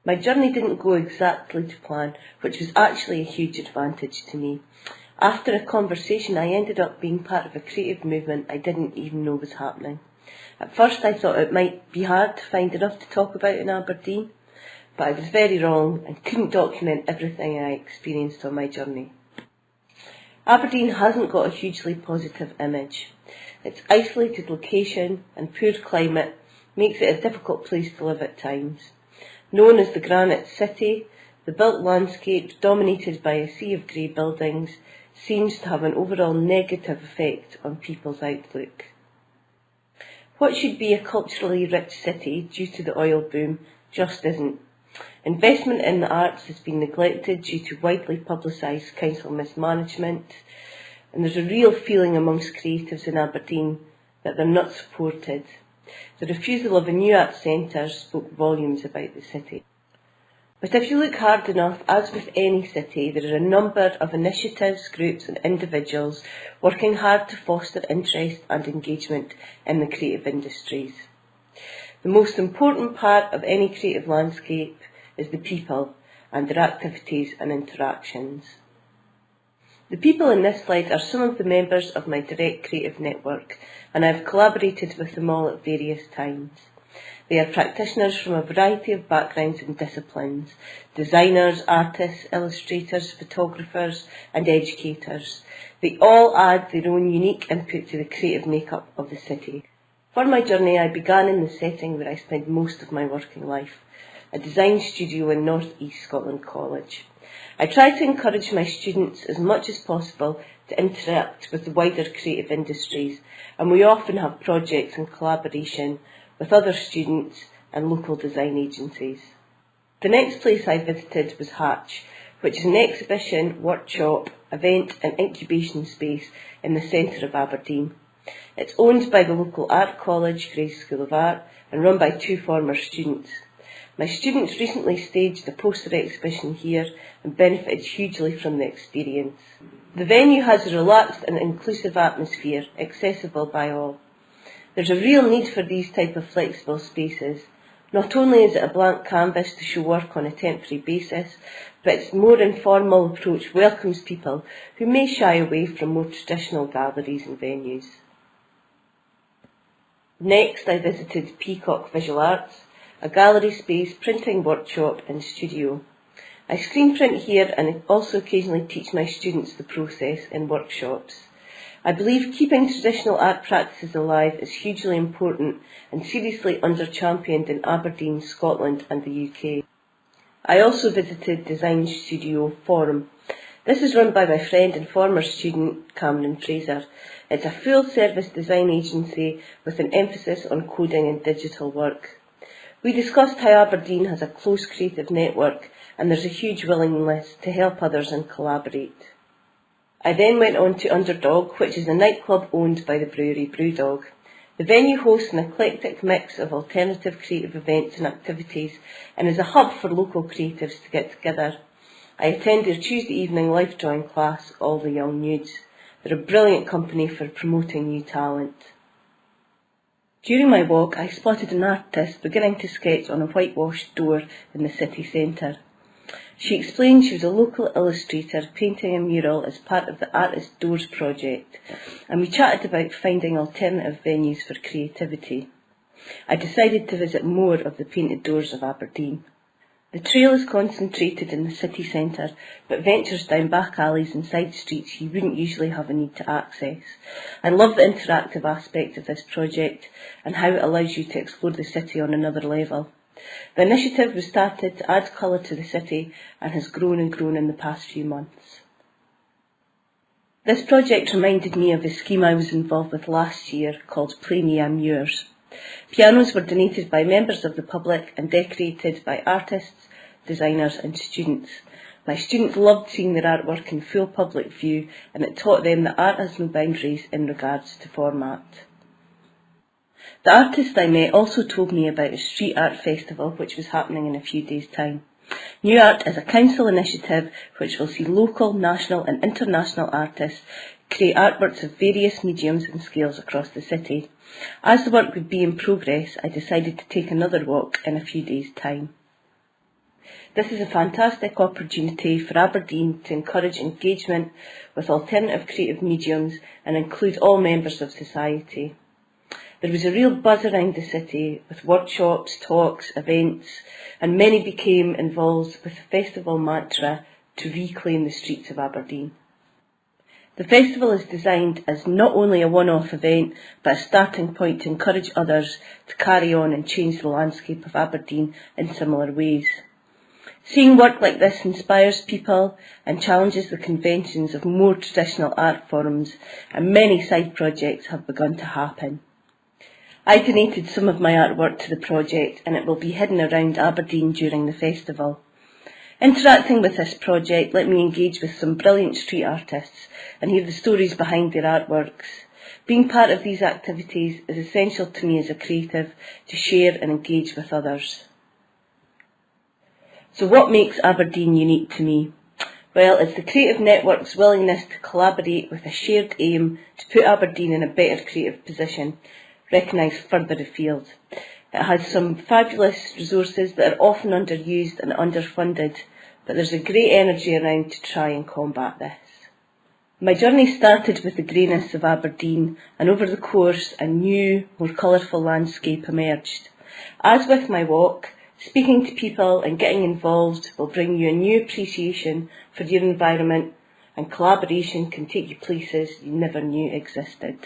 My journey didn't go exactly to plan, which was actually a huge advantage to me. After a conversation, I ended up being part of a creative movement I didn't even know was happening. At first I thought it might be hard to find enough to talk about in Aberdeen, but I was very wrong and couldn't document everything I experienced on my journey. Aberdeen hasn't got a hugely positive image. Its isolated location and poor climate makes it a difficult place to live at times. Known as the Granite City, the built landscape, dominated by a sea of grey buildings, seems to have an overall negative effect on people's outlook. What should be a culturally rich city due to the oil boom just isn't. Investment in the arts has been neglected due to widely publicised council mismanagement, and there's a real feeling amongst creatives in Aberdeen that they're not supported. The refusal of a new arts centre spoke volumes about the city. But if you look hard enough, as with any city, there are a number of initiatives, groups and individuals working hard to foster interest and engagement in the creative industries. The most important part of any creative landscape is the people and their activities and interactions. The people in this slide are some of the members of my direct creative network, and I've collaborated with them all at various times. They are practitioners from a variety of backgrounds and disciplines: designers, artists, illustrators, photographers and educators. They all add their own unique input to the creative makeup of the city. For my journey, I began in the setting where I spent most of my working life, a design studio in North East Scotland College. I try to encourage my students as much as possible to interact with the wider creative industries, and we often have projects in collaboration with other students and local design agencies. The next place I visited was Hatch, which is an exhibition, workshop, event and incubation space in the centre of Aberdeen. It's owned by the local art college, Grace School of Art, and run by 2 former students. My students recently staged a poster exhibition here and benefited hugely from the experience. The venue has a relaxed and inclusive atmosphere, accessible by all. There's a real need for these type of flexible spaces. Not only is it a blank canvas to show work on a temporary basis, but its more informal approach welcomes people who may shy away from more traditional galleries and venues. Next, I visited Peacock Visual Arts, a gallery space, printing workshop and studio. I screen print here and also occasionally teach my students the process in workshops. I believe keeping traditional art practices alive is hugely important and seriously under-championed in Aberdeen, Scotland and the UK. I also visited design studio Forum. This is run by my friend and former student Cameron Fraser. It's a full-service design agency with an emphasis on coding and digital work. We discussed how Aberdeen has a close creative network and there's a huge willingness to help others and collaborate. I then went on to Underdog, which is a nightclub owned by the brewery Brewdog. The venue hosts an eclectic mix of alternative creative events and activities and is a hub for local creatives to get together. I attend their Tuesday evening life drawing class, All the Young Nudes. They're a brilliant company for promoting new talent. During my walk, I spotted an artist beginning to sketch on a whitewashed door in the city centre. She explained she was a local illustrator painting a mural as part of the Artist Doors project, and we chatted about finding alternative venues for creativity. I decided to visit more of the painted doors of Aberdeen. The trail is concentrated in the city centre, but ventures down back alleys and side streets you wouldn't usually have a need to access. I love the interactive aspect of this project and how it allows you to explore the city on another level. The initiative was started to add colour to the city and has grown and grown in the past few months. This project reminded me of a scheme I was involved with last year called Play Me I'm Yours. Pianos were donated by members of the public and decorated by artists, designers and students. My students loved seeing their artwork in full public view, and it taught them that art has no boundaries in regards to format. The artist I met also told me about a street art festival which was happening in a few days' time. New Art is a council initiative which will see local, national and international artists create artworks of various mediums and scales across the city. As the work would be in progress, I decided to take another walk in a few days' time. This is a fantastic opportunity for Aberdeen to encourage engagement with alternative creative mediums and include all members of society. There was a real buzz around the city with workshops, talks, events, and many became involved with the festival mantra to reclaim the streets of Aberdeen. The festival is designed as not only a one-off event, but a starting point to encourage others to carry on and change the landscape of Aberdeen in similar ways. Seeing work like this inspires people and challenges the conventions of more traditional art forms, and many side projects have begun to happen. I donated some of my artwork to the project, and it will be hidden around Aberdeen during the festival. Interacting with this project let me engage with some brilliant street artists and hear the stories behind their artworks. Being part of these activities is essential to me as a creative to share and engage with others. So what makes Aberdeen unique to me? Well, it's the Creative Network's willingness to collaborate with a shared aim to put Aberdeen in a better creative position, recognised further afield. It has some fabulous resources that are often underused and underfunded, but there's a great energy around to try and combat this. My journey started with the greyness of Aberdeen, and over the course a new, more colourful landscape emerged. As with my walk, speaking to people and getting involved will bring you a new appreciation for your environment, and collaboration can take you places you never knew existed.